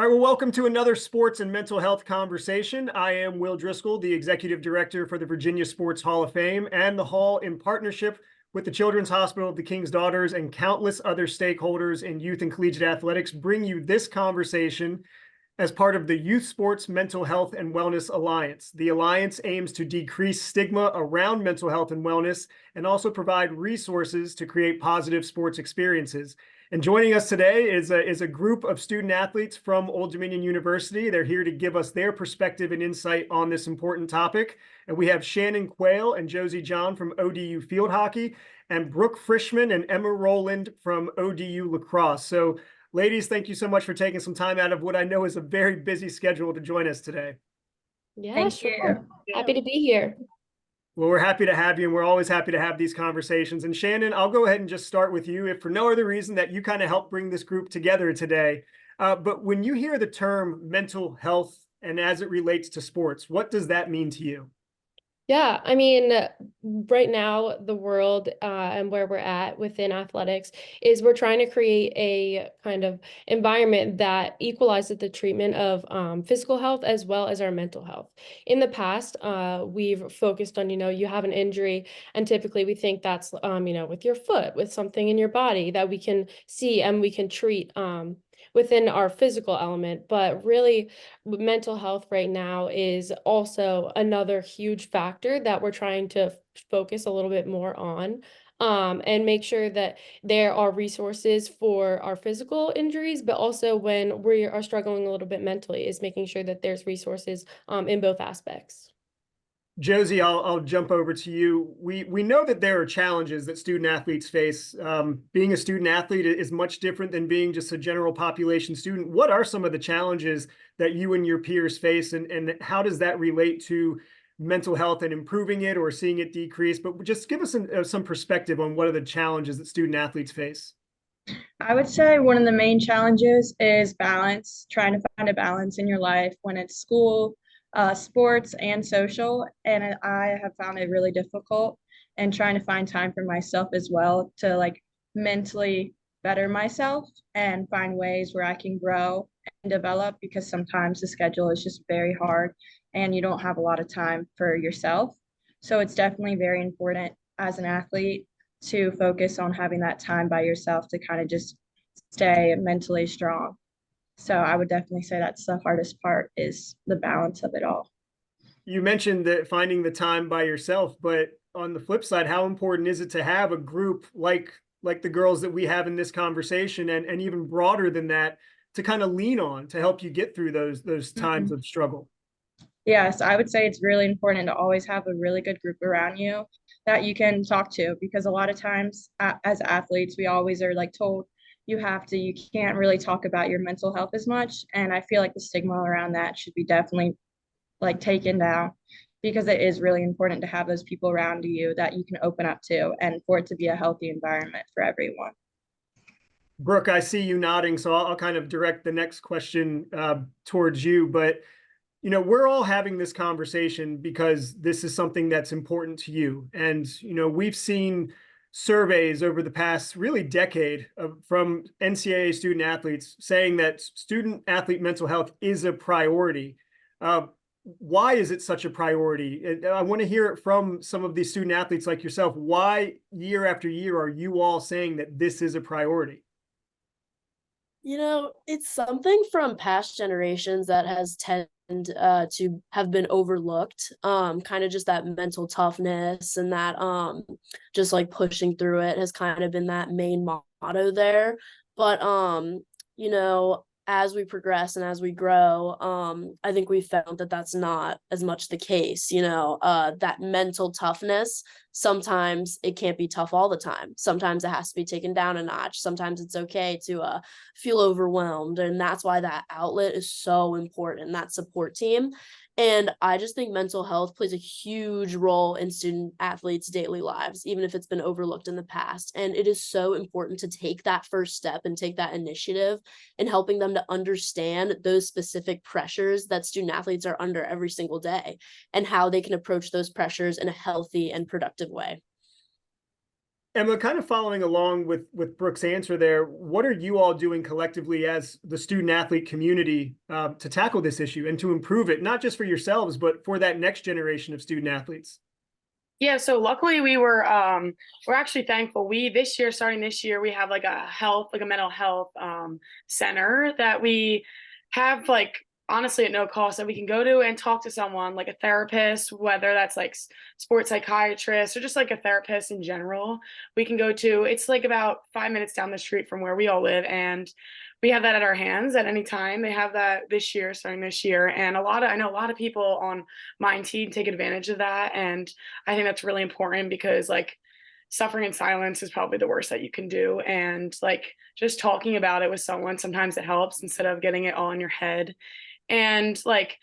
All right, well, welcome to another sports and mental health conversation. I am Will Driscoll, the Executive Director for the Virginia Sports Hall of Fame, and the Hall, in partnership with the Children's Hospital of the King's Daughters and countless other stakeholders in youth and collegiate athletics, bring you this conversation as part of the Youth Sports Mental Health and Wellness Alliance. The Alliance aims to decrease stigma around mental health and wellness and also provide resources to create positive sports experiences. And joining us today is a group of student athletes from Old Dominion University. They're here to give us their perspective and insight on this important topic. And we have Shannon, Quaile, and Josi John from ODU Field Hockey, and Brooke, Frishman, and Emma Rowland from ODU Lacrosse. So, ladies, thank you so much for taking some time out of what I know is a very busy schedule to join us today. Yeah, Thank you. Happy to be here. Well, we're happy to have you, and we're always happy to have these conversations. And Shannon, I'll go ahead and just start with you, if for no other reason that you kind of helped bring this group together today. But when you hear the term mental health and as it relates to sports, what does that mean to you? Yeah, I mean, right now, the world and where we're at within athletics is we're trying to create a kind of environment that equalizes the treatment of physical health as well as our mental health. In the past, we've focused on, you have an injury, and typically we think that's, with your foot, with something in your body that we can see and we can treat within our physical element. But really, mental health right now is also another huge factor that we're trying to focus a little bit more on, and make sure that there are resources for our physical injuries, but also when we are struggling a little bit mentally, is making sure that there's resources in both aspects. Josi, I'll jump over to you. We know that there are challenges that student athletes face. Being a student athlete is much different than being just a general population student. What are some of the challenges that you and your peers face, and how does that relate to mental health and improving it or seeing it decrease? But just give us some perspective on what are the challenges that student athletes face. I would say one of the main challenges is balance, trying to find a balance in your life when it's school, sports, and social. And I have found it really difficult and trying to find time for myself as well to like mentally better myself and find ways where I can grow and develop, because sometimes the schedule is just very hard and you don't have a lot of time for yourself. So it's definitely very important as an athlete to focus on having that time by yourself to kind of just stay mentally strong. So I would definitely say that's the hardest part, is the balance of it all. You mentioned that finding the time by yourself, but on the flip side, how important is it to have a group like the girls that we have in this conversation, and even broader than that, to kind of lean on to help you get through those times of struggle? Yes, I would say it's really important to always have a really good group around you that you can talk to, because a lot of times as athletes, we always are like told you can't really talk about your mental health as much. And I feel like the stigma around that should be definitely like taken down, because it is really important to have those people around you that you can open up to, and for it to be a healthy environment for everyone. Brooke, I see you nodding, so I'll kind of direct the next question towards you. But we're all having this conversation because this is something that's important to you. And, we've seen surveys over the past really decade from NCAA student athletes saying that student athlete mental health is a priority. Why is it such a priority? I want to hear it from some of these student athletes like yourself. Why year after year are you all saying that this is a priority? It's something from past generations that has tended to have been overlooked. Kind of just that mental toughness and that just like pushing through it has kind of been that main motto there. But as we progress and as we grow, I think we found that that's not as much the case. That mental toughness, sometimes it can't be tough all the time. Sometimes it has to be taken down a notch. Sometimes it's okay to feel overwhelmed. And that's why that outlet is so important, that support team. And I just think mental health plays a huge role in student athletes' daily lives, even if it's been overlooked in the past. And it is so important to take that first step and take that initiative in helping them to understand those specific pressures that student athletes are under every single day, and how they can approach those pressures in a healthy and productive way. Emma, kind of following along with Brooke's answer there, what are you all doing collectively as the student athlete community to tackle this issue and to improve it, not just for yourselves, but for that next generation of student athletes? Yeah, so luckily we're actually thankful. Starting this year, we have like a mental health center that we have like honestly at no cost that we can go to and talk to someone like a therapist, whether that's like sports psychiatrist or just like a therapist in general. We can go to, it's like about 5 minutes down the street from where we all live, and we have that at our hands at any time. They have that starting this year, and I know a lot of people on my team take advantage of that, and I think that's really important because like suffering in silence is probably the worst that you can do. And like just talking about it with someone, sometimes it helps instead of getting it all in your head. And like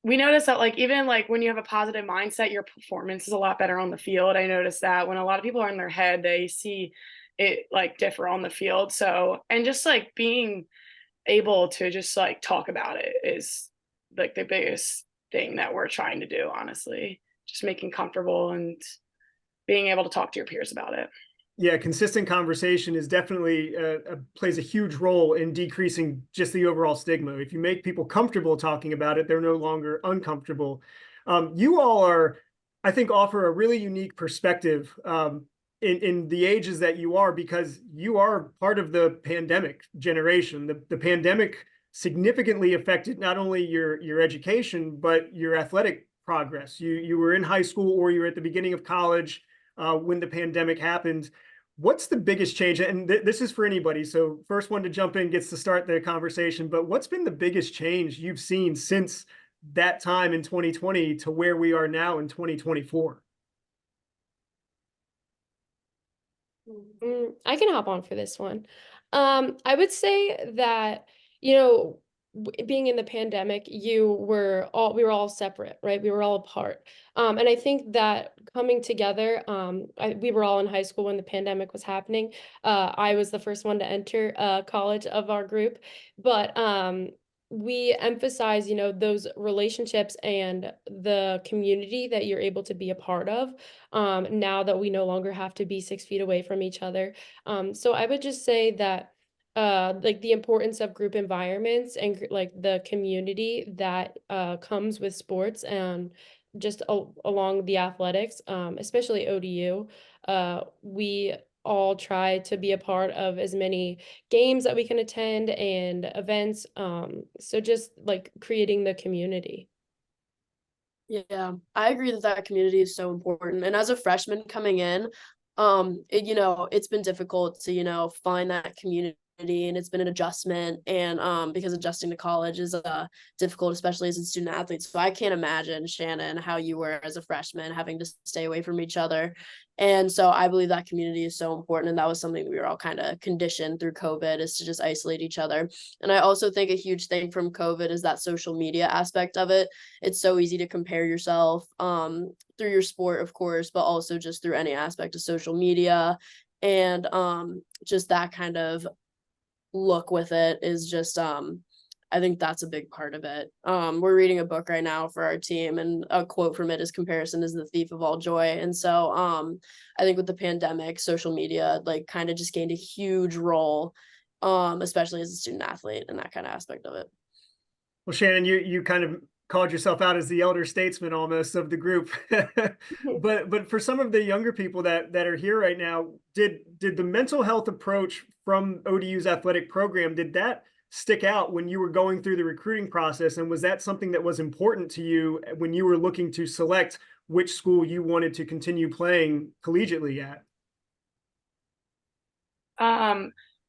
we notice that like even like when you have a positive mindset, your performance is a lot better on the field. I noticed that when a lot of people are in their head, they see it like differ on the field. So, and just like being able to just like talk about it is like the biggest thing that we're trying to do, honestly. Just making comfortable and being able to talk to your peers about it. Yeah, consistent conversation is definitely plays a huge role in decreasing just the overall stigma. If you make people comfortable talking about it, they're no longer uncomfortable. You all are, I think, offer a really unique perspective in the ages that you are, because you are part of the pandemic generation. The pandemic significantly affected not only your education, but your athletic progress. You were in high school or you were at the beginning of college when the pandemic happened. What's the biggest change? And this is for anybody. So first one to jump in gets to start the conversation, but what's been the biggest change you've seen since that time in 2020 to where we are now in 2024? I can hop on for this one. I would say that, you know, being in the pandemic, we were all separate, right? We were all apart. And I think that coming together, we were all in high school when the pandemic was happening. I was the first one to enter college of our group, but we emphasize, you know, those relationships and the community that you're able to be a part of, now that we no longer have to be 6 feet away from each other. So I would just say that like the importance of group environments and like the community that comes with sports and just along the athletics, especially ODU, we all try to be a part of as many games that we can attend and events. So just like creating the community. Yeah, I agree that that community is so important. And as a freshman coming in, it's been difficult to, find that community, and it's been an adjustment. And because adjusting to college is difficult, especially as a student athlete. So I can't imagine, Shannon, how you were as a freshman having to stay away from each other. And so I believe that community is so important. And that was something we were all kind of conditioned through COVID, is to just isolate each other. And I also think a huge thing from COVID is that social media aspect of it. It's so easy to compare yourself through your sport, of course, but also just through any aspect of social media. And just that kind of look with it is just I think that's a big part of it. We're reading a book right now for our team, and a quote from it is, "Comparison is the thief of all joy." And so I think with the pandemic, social media like kind of just gained a huge role, especially as a student athlete, and that kind of aspect of it. Well, Shannon, you kind of called yourself out as the elder statesman almost of the group. But for some of the younger people that are here right now, did the mental health approach from ODU's athletic program, did that stick out when you were going through the recruiting process? And was that something that was important to you when you were looking to select which school you wanted to continue playing collegiately at?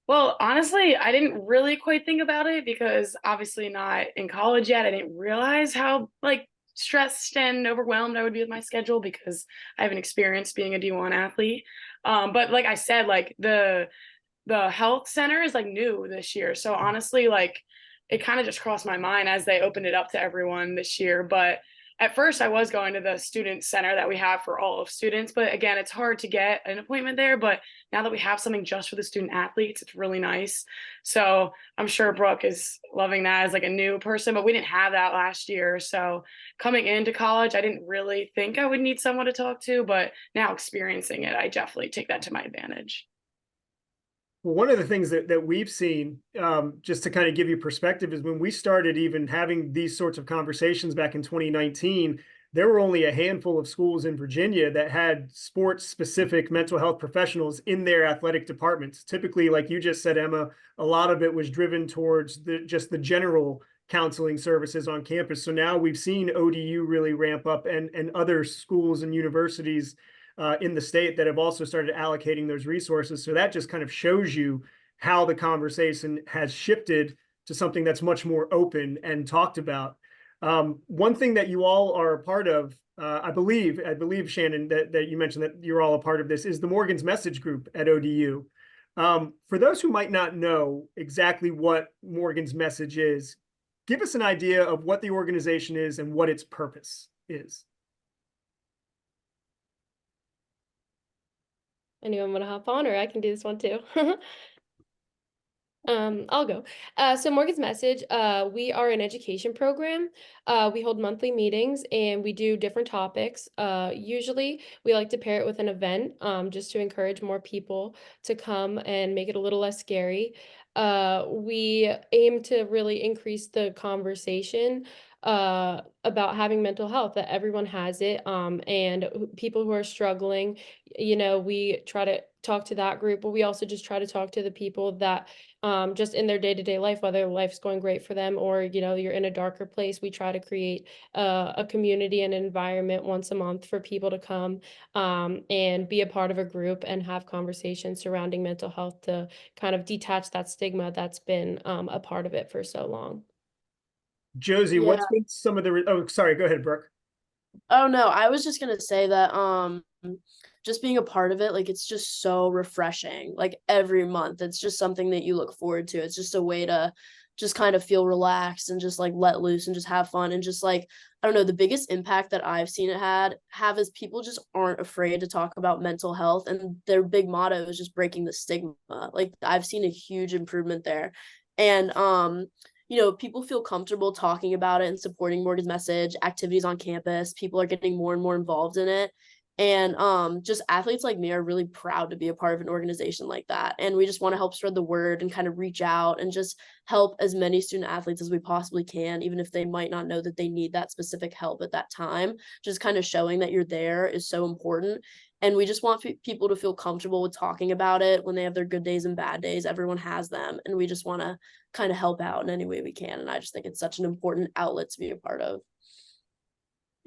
Well, honestly, I didn't really quite think about it because obviously not in college yet. I didn't realize how like stressed and overwhelmed I would be with my schedule because I haven't experienced being a D1 athlete. But like I said, like the health center is like new this year. So honestly, like it kind of just crossed my mind as they opened it up to everyone this year. But at first I was going to the student center that we have for all of students, but again, it's hard to get an appointment there. But now that we have something just for the student athletes, it's really nice. So I'm sure Brooke is loving that as like a new person, but we didn't have that last year. So coming into college, I didn't really think I would need someone to talk to, but now experiencing it, I definitely take that to my advantage. Well, one of the things that we've seen, just to kind of give you perspective, is when we started even having these sorts of conversations back in 2019, there were only a handful of schools in Virginia that had sports-specific mental health professionals in their athletic departments. Typically, like you just said, Emma, a lot of it was driven towards just the general counseling services on campus. So now we've seen ODU really ramp up, and other schools and universities in the state that have also started allocating those resources. So that just kind of shows you how the conversation has shifted to something that's much more open and talked about. One thing that you all are a part of, I believe, Shannon, that you mentioned that you're all a part of this, is the Morgan's Message Group at ODU. For those who might not know exactly what Morgan's Message is, give us an idea of what the organization is and what its purpose is. Anyone want to hop on, or I can do this one too? I'll go. So Morgan's Message, we are an education program. We hold monthly meetings and we do different topics. Usually we like to pair it with an event, just to encourage more people to come and make it a little less scary. We aim to really increase the conversation about having mental health, that everyone has it, and people who are struggling, we try to talk to that group, but we also just try to talk to the people that just in their day-to-day life, whether life's going great for them or you're in a darker place. We try to create a community and an environment once a month for people to come and be a part of a group and have conversations surrounding mental health, to kind of detach that stigma that's been a part of it for so long. Josie, Yeah. what's been some of the, oh, sorry, go ahead, Brooke. Oh no, I was just gonna say that just being a part of it, like it's just so refreshing. Like every month, it's just something that you look forward to. It's just a way to just kind of feel relaxed and just like let loose and just have fun, and just like, I don't know, the biggest impact that I've seen it have is people just aren't afraid to talk about mental health, and their big motto is just breaking the stigma. Like I've seen a huge improvement there. And people feel comfortable talking about it and supporting Morgan's Message activities on campus. People are getting more and more involved in it. And just athletes like me are really proud to be a part of an organization like that. And we just want to help spread the word and kind of reach out and just help as many student athletes as we possibly can, even if they might not know that they need that specific help at that time. Just kind of showing that you're there is so important. And we just want people to feel comfortable with talking about it when they have their good days and bad days. Everyone has them. And we just want to kind of help out in any way we can. And I just think it's such an important outlet to be a part of.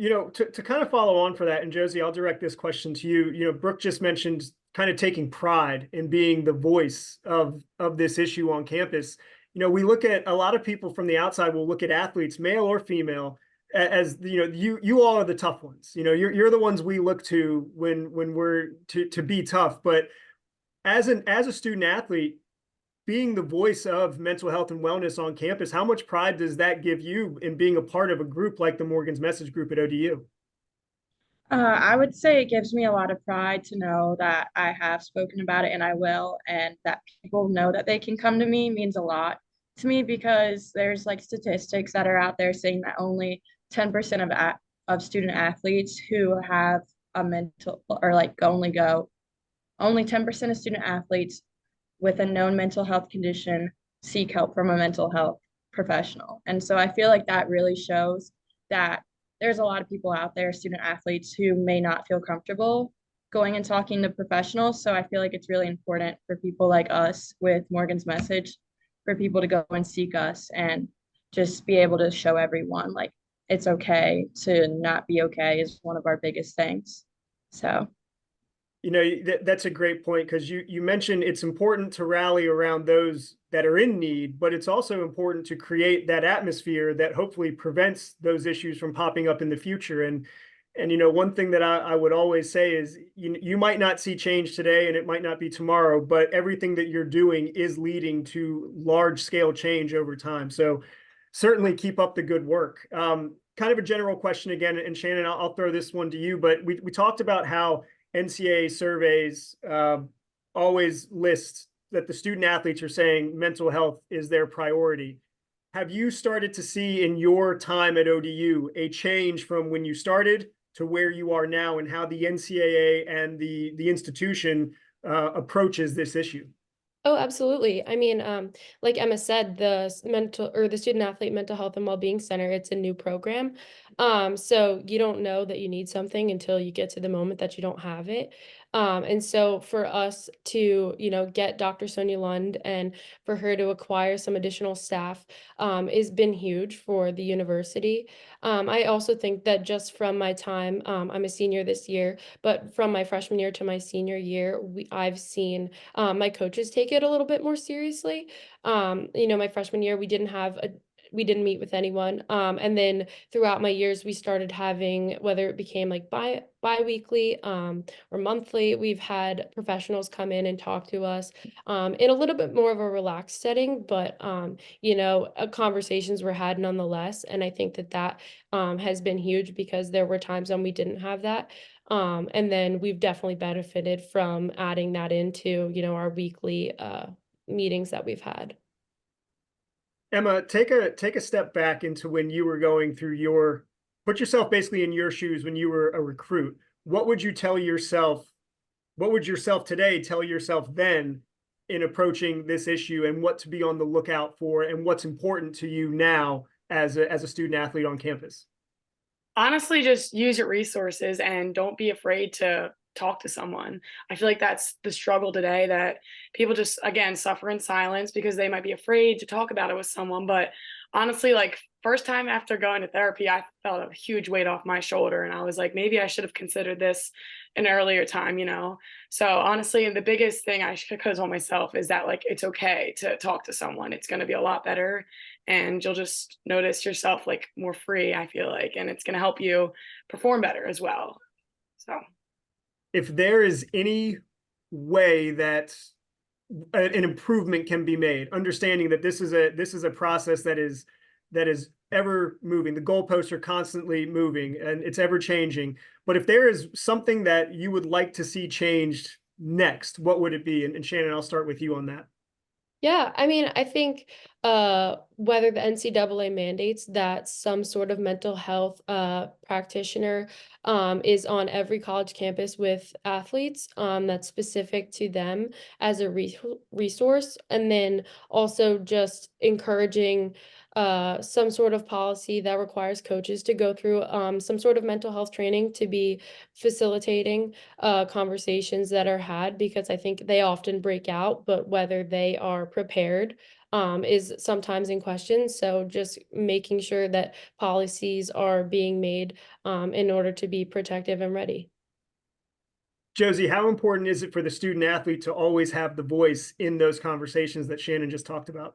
To kind of follow on for that, and Josie, I'll direct this question to you. Brooke just mentioned kind of taking pride in being the voice of this issue on campus. We look at, a lot of people from the outside will look at athletes, male or female, as you all are the tough ones. You're the ones we look to when we're to be tough. But as a student athlete, being the voice of mental health and wellness on campus, how much pride does that give you in being a part of a group like the Morgan's Message Group at ODU? I would say it gives me a lot of pride to know that I have spoken about it and I will, and that people know that they can come to me means a lot to me, because there's like statistics that are out there saying that only 10% of student athletes who have a mental, or like only 10% of student athletes with a known mental health condition seek help from a mental health professional. And so I feel like that really shows that there's a lot of people out there, student athletes, who may not feel comfortable going and talking to professionals. So I feel like it's really important for people like us with Morgan's Message, for people to go and seek us and just be able to show everyone like it's okay to not be okay is one of our biggest things. So that's a great point, because you mentioned it's important to rally around those that are in need, but it's also important to create that atmosphere that hopefully prevents those issues from popping up in the future. And one thing that I would always say is you might not see change today and it might not be tomorrow, but everything that you're doing is leading to large scale change over time. So certainly keep up the good work. kind of a general question again, and Shannon, I'll throw this one to you, but we talked about how NCAA surveys always list that the student athletes are saying mental health is their priority. Have you started to see in your time at ODU a change from when you started to where you are now, and how the NCAA and the institution approaches this issue? Oh, absolutely. I mean, like Emma said, the student athlete mental health and well-being center, it's a new program. So you don't know that you need something until you get to the moment that you don't have it. And so for us to, get Dr. Sonia Lund and for her to acquire some additional staff, has been huge for the university. I also think that just from my time, I'm a senior this year, but from my freshman year to my senior year, I've seen my coaches take it a little bit more seriously. My freshman year, we didn't meet with anyone. And then throughout my years, we started having, whether it became like bi-weekly or monthly, we've had professionals come in and talk to us in a little bit more of a relaxed setting, but conversations were had nonetheless. And I think that has been huge, because there were times when we didn't have that. And then we've definitely benefited from adding that into, our weekly meetings that we've had. Emma, take a step back into when you were going through put yourself basically in your shoes when you were a recruit. What would you tell yourself? What would yourself today tell yourself then in approaching this issue, and what to be on the lookout for, and what's important to you now as a student athlete on campus? Honestly, just use your resources and don't be afraid to talk to someone. I feel like that's the struggle today, that people just, again, suffer in silence because they might be afraid to talk about it with someone. But honestly, like, first time after going to therapy, I felt a huge weight off my shoulder, and I was like, maybe I should have considered this an earlier time, So honestly, the biggest thing I could have told myself is that, like, it's okay to talk to someone. It's going to be a lot better, and you'll just notice yourself like more free, I feel like, and it's going to help you perform better as well. So if there is any way that an improvement can be made, understanding that this is a process that is ever moving, the goalposts are constantly moving and it's ever changing. But if there is something that you would like to see changed next, what would it be? And Shannon, I'll start with you on that. Yeah, I mean, I think whether the NCAA mandates that some sort of mental health practitioner is on every college campus with athletes, that's specific to them as a resource, and then also just encouraging some sort of policy that requires coaches to go through some sort of mental health training to be facilitating conversations that are had, because I think they often break out, but whether they are prepared is sometimes in question. So just making sure that policies are being made in order to be protective and ready. Josi, how important is it for the student athlete to always have the voice in those conversations that Shannon just talked about?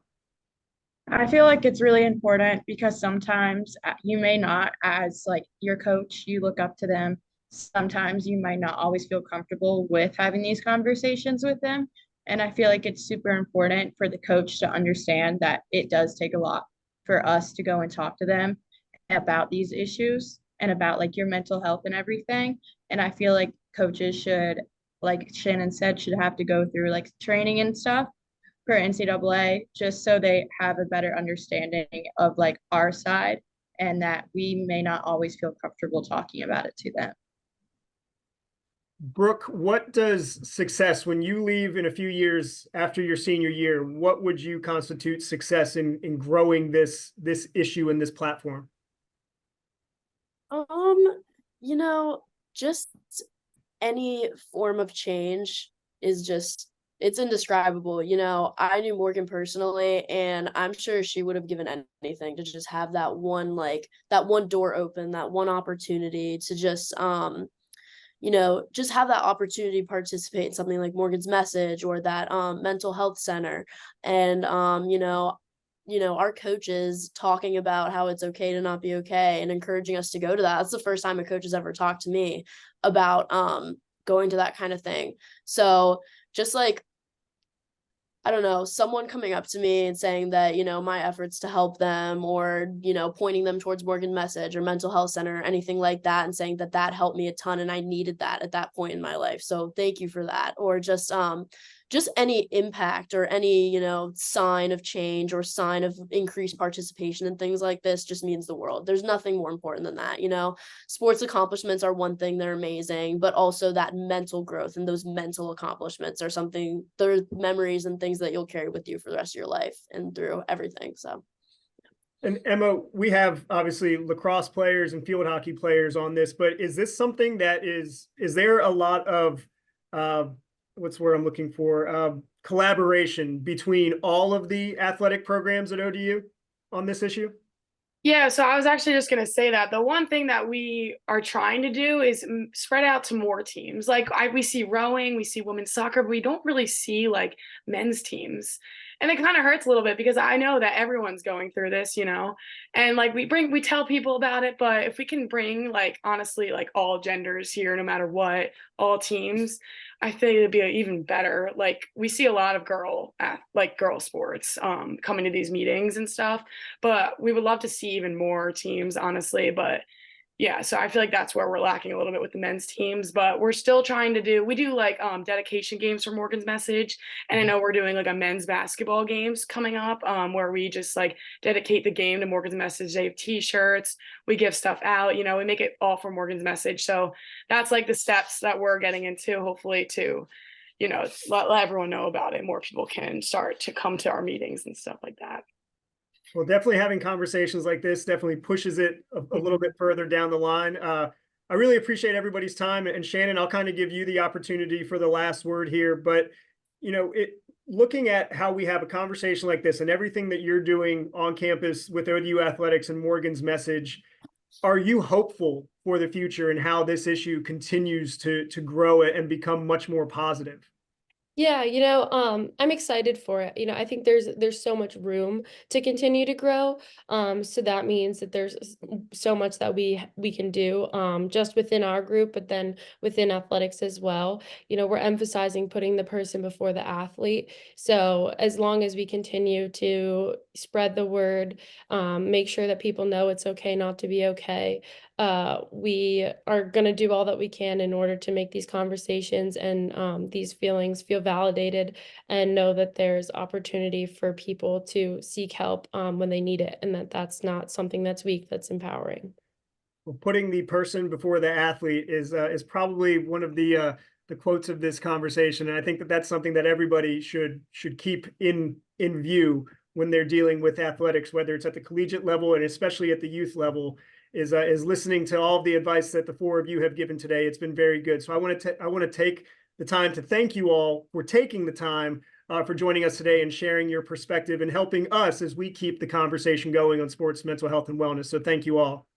I feel like it's really important because sometimes you may not, as like your coach, you look up to them. Sometimes you might not always feel comfortable with having these conversations with them. And I feel like it's super important for the coach to understand that it does take a lot for us to go and talk to them about these issues and about like your mental health and everything. And I feel like coaches should, like Shannon said, should have to go through like training and stuff for NCAA, just so they have a better understanding of like our side, and that we may not always feel comfortable talking about it to them. Brooke, what does success, when you leave in a few years after your senior year, what would you constitute success in growing this issue and this platform? Just any form of change is just, it's indescribable. I knew Morgan personally, and I'm sure she would have given anything to just have that one door open, that one opportunity to just just have that opportunity to participate in something like Morgan's Message or that mental health center. And our coaches talking about how it's okay to not be okay and encouraging us to go to that. That's the first time a coach has ever talked to me about going to that kind of thing. So just like I don't know, someone coming up to me and saying that, you know, my efforts to help them, or, you know, pointing them towards Morgan Message or mental health center or anything like that, and saying that that helped me a ton and I needed that at that point in my life. So thank you for that. Or just any impact or any, you know, sign of change or sign of increased participation in things like this just means the world. There's nothing more important than that, you know. Sports accomplishments are one thing, they're amazing, but also that mental growth and those mental accomplishments are something, they're memories and things that you'll carry with you for the rest of your life and through everything. So And Emma, we have obviously lacrosse players and field hockey players on this, but is this something that is there a lot of, what's the word I'm looking for, collaboration between all of the athletic programs at ODU on this issue? Yeah, so I was actually just going to say that the one thing that we are trying to do is spread out to more teams. Like we see rowing, we see women's soccer, but we don't really see like men's teams. And it kind of hurts a little bit because I know that everyone's going through this, you know, and like we tell people about it, but if we can bring like honestly like all genders here, no matter what, all teams, I think it'd be even better. Like we see a lot of girl sports coming to these meetings and stuff, but we would love to see even more teams, honestly. But yeah, so I feel like that's where we're lacking a little bit with the men's teams, but we're still trying to do, we do like dedication games for Morgan's Message. And I know we're doing like a men's basketball games coming up where we just like dedicate the game to Morgan's Message. They have t-shirts, we give stuff out, you know, we make it all for Morgan's Message. So that's like the steps that we're getting into, hopefully to, you know, let everyone know about it. More people can start to come to our meetings and stuff like that. Well, definitely having conversations like this definitely pushes it a little bit further down the line. I really appreciate everybody's time. And Shannon, I'll kind of give you the opportunity for the last word here. But, you know, looking at how we have a conversation like this and everything that you're doing on campus with ODU Athletics and Morgan's Message, are you hopeful for the future and how this issue continues to grow and become much more positive? Yeah, you know, I'm excited for it. You know, I think there's so much room to continue to grow. So that means that there's so much that we can do just within our group, but then within athletics as well. You know, we're emphasizing putting the person before the athlete. So as long as we continue to spread the word, make sure that people know it's okay not to be okay. We are going to do all that we can in order to make these conversations and these feelings feel validated and know that there's opportunity for people to seek help when they need it, and that's not something that's weak, that's empowering. Well, putting the person before the athlete is probably one of the quotes of this conversation, and I think that that's something that everybody should keep in view when they're dealing with athletics, whether it's at the collegiate level and especially at the youth level. Is listening to all of the advice that the four of you have given today. It's been very good. So I want to take the time to thank you all for taking the time for joining us today and sharing your perspective and helping us as we keep the conversation going on sports, mental health, and wellness. So thank you all.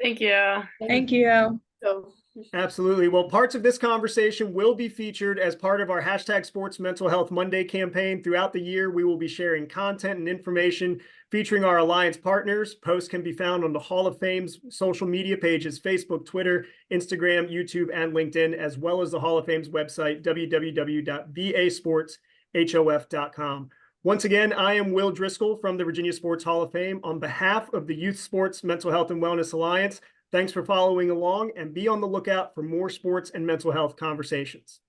Thank you. Thank you. so Absolutely. Well, parts of this conversation will be featured as part of our hashtag Sports Mental Health Monday campaign. Throughout the year, we will be sharing content and information featuring our alliance partners. Posts can be found on the Hall of Fame's social media pages, Facebook, Twitter, Instagram, YouTube, and LinkedIn, as well as the Hall of Fame's website, www.vasportshof.com. Once again, I am Will Driscoll from the Virginia Sports Hall of Fame. On behalf of the Youth Sports Mental Health and Wellness Alliance, thanks for following along, and be on the lookout for more sports and mental health conversations.